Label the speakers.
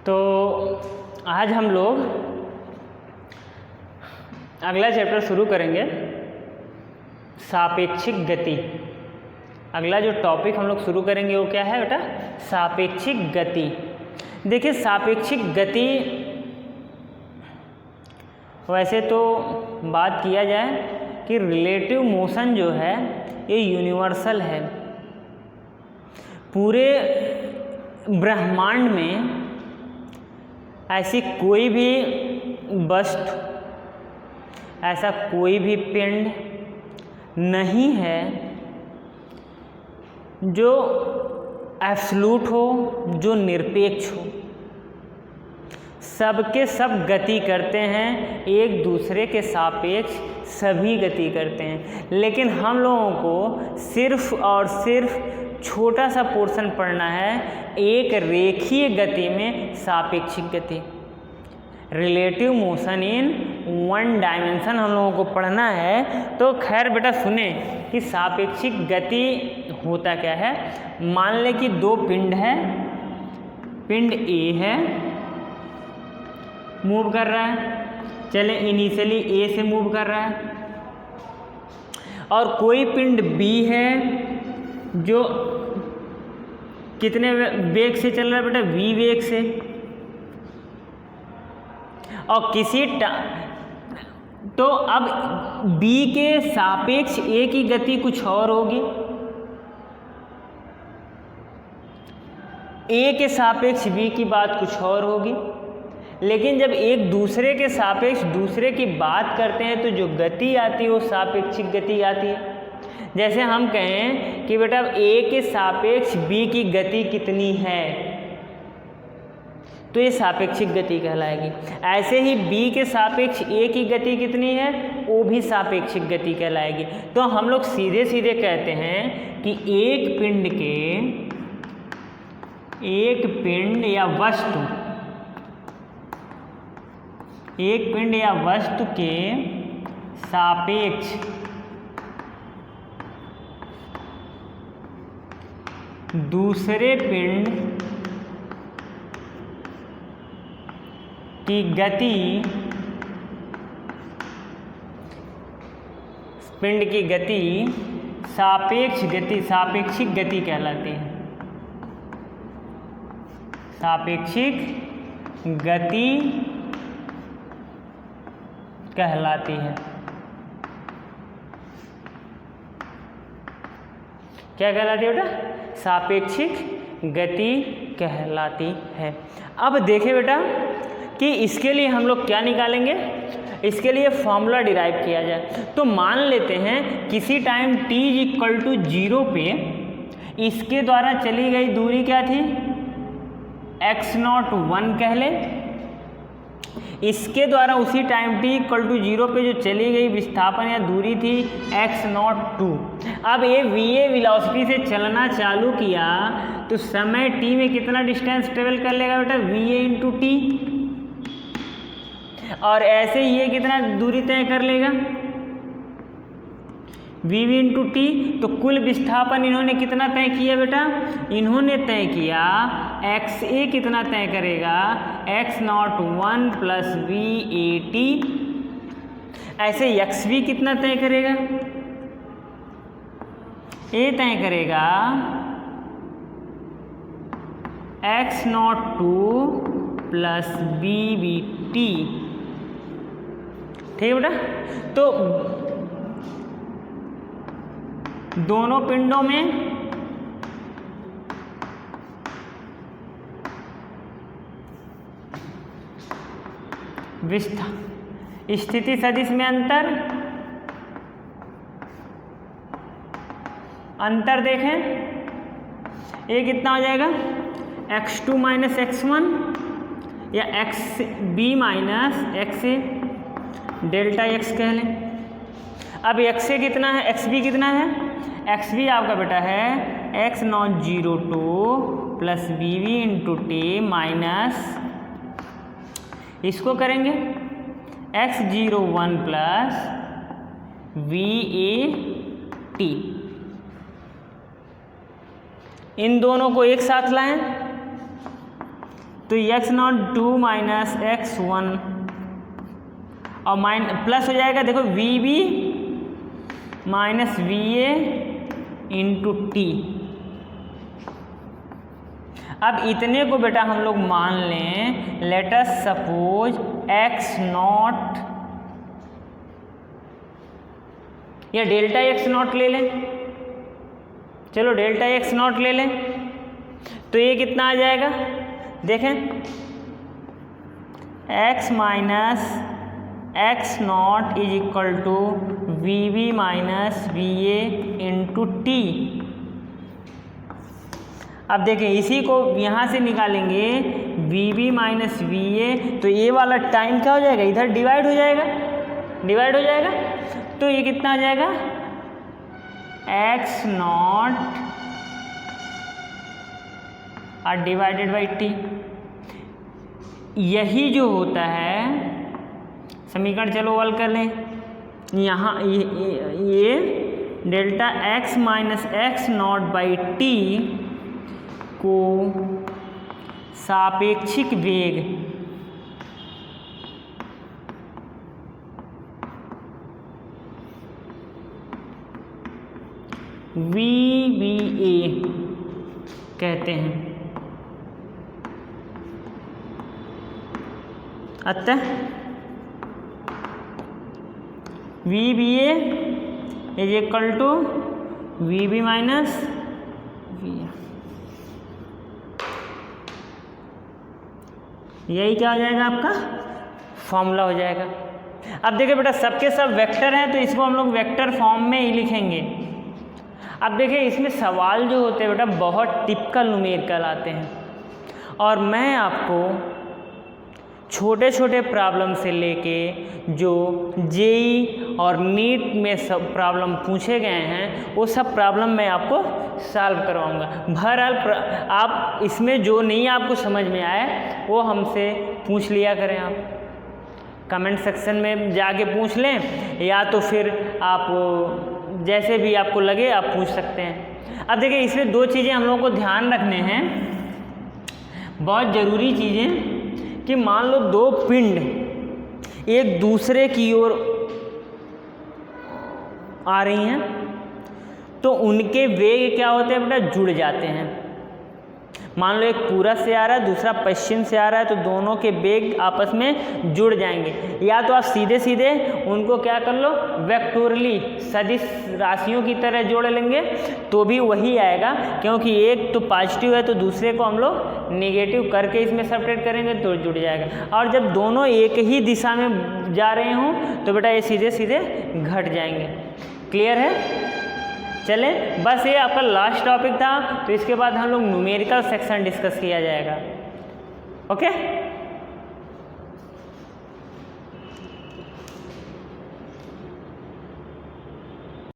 Speaker 1: तो आज हम लोग अगला चैप्टर शुरू करेंगे, सापेक्षिक गति। अगला जो टॉपिक हम लोग शुरू करेंगे वो क्या है बेटा? सापेक्षिक गति। देखिए, सापेक्षिक गति वैसे तो बात किया जाए कि रिलेटिव मोशन जो है ये यूनिवर्सल है। पूरे ब्रह्मांड में ऐसी कोई भी वस्तु, ऐसा कोई भी पिंड नहीं है जो एब्सोल्यूट हो, जो निरपेक्ष हो। सबके सब गति करते हैं, एक दूसरे के सापेक्ष सभी गति करते हैं, लेकिन हम लोगों को सिर्फ और सिर्फ छोटा सा पोर्शन पढ़ना है, एक रेखीय गति में सापेक्षिक गति, relative motion in one dimension हम लोगों को पढ़ना है। तो खैर बेटा सुने कि सापेक्षिक गति होता क्या है। मान ले कि दो पिंड है, पिंड ए है, मूव कर रहा है, चले इनिशियली ए से मूव कर रहा है, और कोई पिंड बी है जो कितने वेग से चल रहा है बेटा? v वेग से। और किसी तो अब b के सापेक्ष a की गति कुछ और होगी, a के सापेक्ष b की बात कुछ और होगी। लेकिन जब एक दूसरे के सापेक्ष दूसरे की बात करते हैं तो जो गति आती है वो सापेक्षिक गति आती है। जैसे हम कहें कि बेटा a के सापेक्ष b की गति कितनी है, तो ये सापेक्षिक गति कहलाएगी। ऐसे ही b के सापेक्ष a की गति कितनी है, वो भी सापेक्षिक गति कहलाएगी। तो हम लोग सीधे सीधे कहते हैं कि एक पिंड या वस्तु के सापेक्ष दूसरे पिंड की गति, पिंड की गति सापेक्षिक गति कहलाती है। सापेक्षिक गति कहलाती है। क्या कहलाती है बेटा? सापेक्षिक गति कहलाती है। अब देखिए बेटा कि इसके लिए हम लोग क्या निकालेंगे, इसके लिए फॉर्मूला डिराइव किया जाए। तो मान लेते हैं किसी टाइम t = 0 पे इसके द्वारा चली गई दूरी क्या थी? x0 1 कह ले। इसके द्वारा उसी टाइम t = 0 पे जो चली गई विस्थापन या दूरी थी x0 2। अब ये va वेलोसिटी से चलना चालू किया तो समय t में कितना डिस्टेंस ट्रेवल कर लेगा बेटा? va × t। और ऐसे ये कितना दूरी तय कर लेगा? vv × t। तो कुल विस्थापन इन्होंने कितना तय किया बेटा? इन्होंने तय किया xa कितना तय करेगा? x0 1 + vat। ऐसे xv कितना तय करेगा? a तय करेगा x0 2 + bvt। ठीक है बेटा? तो दोनों पिंडों में स्थिति सदिश में अंतर देखें, ये कितना हो जाएगा? x2 - x1 या xb - xa, डेल्टा x कह लें। अब xa कितना है, xb कितना है? xb आपका बेटा है x0 0 2 + bv × t माइनस, इसको करेंगे x0 1 + vat। इन दोनों को एक साथ लाएं तो x0 2 माइनस x1 और प्लस हो जाएगा, देखो VB minus VA into T. अब इतने को बेटा हम लोग मान लें, लेट अस सपोज x0 या डेल्टा x0 ले लें, चलो डेल्टा x0 ले लें, तो ये कितना आ जाएगा, देखें x minus x0 is equal to VB minus VA into T. अब देखें इसी को यहाँ से निकालेंगे VB माइनस VA, तो ये वाला टाइम क्या हो जाएगा, इधर डिवाइड हो जाएगा, डिवाइड हो जाएगा, तो ये कितना आ जाएगा x0 और डिवाइडेड बाई टी। यही जो होता है समीकरण, चलो हल कर लें, यहाँ ये delta x minus x0 by T को सापेक्षिक वेग VBA कहते हैं। अतः VBA is equal to VB minus VA। यही क्या हो जाएगा, आपका फॉर्मूला हो जाएगा। अब देखिए बेटा सबके सब वेक्टर हैं, तो इसको हम लोग वेक्टर फॉर्म में ही लिखेंगे। अब देखिए इसमें सवाल जो होते हैं बेटा बहुत टिपिकल न्यूमेरिकल आते हैं, और मैं आपको छोटे छोटे प्रॉब्लम से लेके जो जेई और नीट में सब प्रॉब्लम पूछे गए हैं वो सब प्रॉब्लम मैं आपको सॉल्व करवाऊंगा। बहरहाल आप इसमें जो नहीं आपको समझ में आए वो हमसे पूछ लिया करें, आप कमेंट सेक्शन में जाके पूछ लें, या तो फिर आप जैसे भी आपको लगे आप पूछ सकते हैं। अब देखिए इसमें दो चीज़ें हम लोगों को ध्यान रखने हैं, बहुत ज़रूरी चीज़ें, कि मान लो दो पिंड एक दूसरे की ओर आ रही हैं, तो उनके वेग क्या होते हैं बेटा, जुड़ जाते हैं। मान लो एक पूरब से आ रहा है, दूसरा पश्चिम से आ रहा है, तो दोनों के वेग आपस में जुड़ जाएंगे। या तो आप सीधे सीधे उनको क्या कर लो, वेक्टोरली सदिश राशियों की तरह जोड़ लेंगे तो भी वही आएगा, क्योंकि एक तो पॉजिटिव है तो दूसरे को हम लोग नेगेटिव करके इसमें सब्ट्रैक्ट करेंगे तो जुड़ जाएगा। और जब दोनों एक ही दिशा में जा रहे हों तो बेटा ये सीधे सीधे घट जाएंगे। क्लियर है? चलें, बस ये आपका लास्ट टॉपिक था, तो इसके बाद हम लोग न्यूमेरिकल सेक्शन डिस्कस किया जाएगा। ओके।